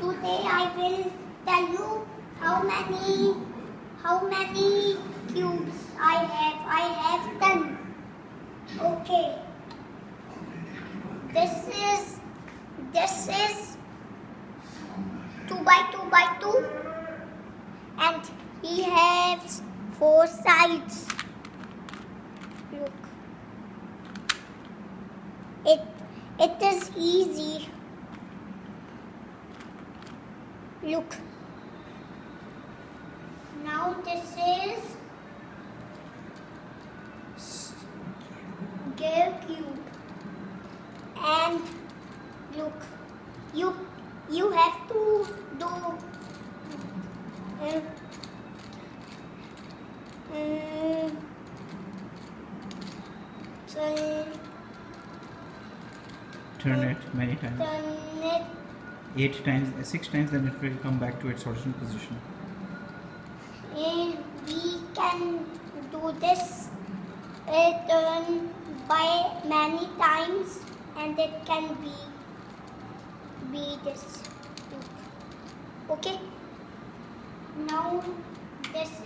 Today I will tell you how many cubes I have. I have 10. Okay. This is 2 by 2 by 2, and he has 4 sides. Look. It is easy. Look. Now this is square cube, and look, you have to do turn it many times. Turn it 8 times, 6 times, then it will come back to its original position. We can do this turn by many times, and it can be this. Okay. Now this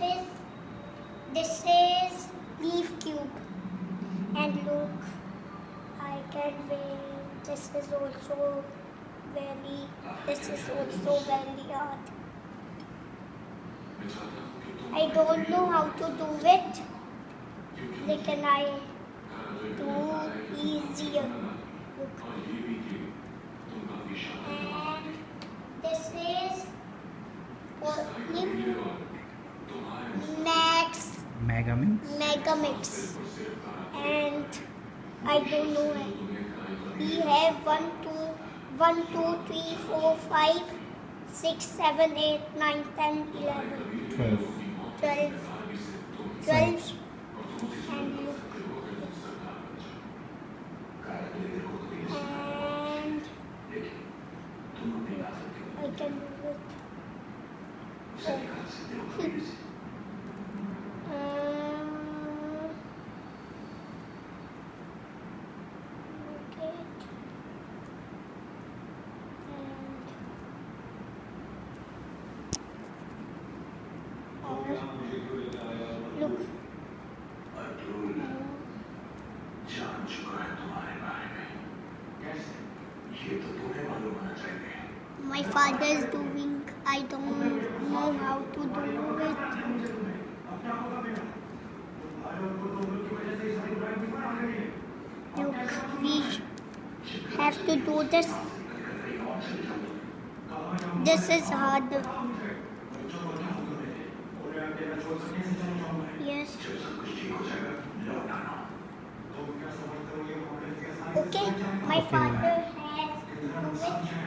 is leaf cube, and look, I can wait. This is also very hard. I don't know how to do it. Lekin I do easier. Look. And this is for Mega Mix. And I don't know it. We have 1, 2, 3, 4, 5, 6, 7, 8, 9, 10, 11, 12. And look. And I can do it. Look. जान चुका है तुम्हारे बारे में कैसे ये तो तुम्हें मालूम होना चाहिए My father is doing. I don't know how to do it. Look, we have to do this. This is hard. Yes. Okay, my father has do it.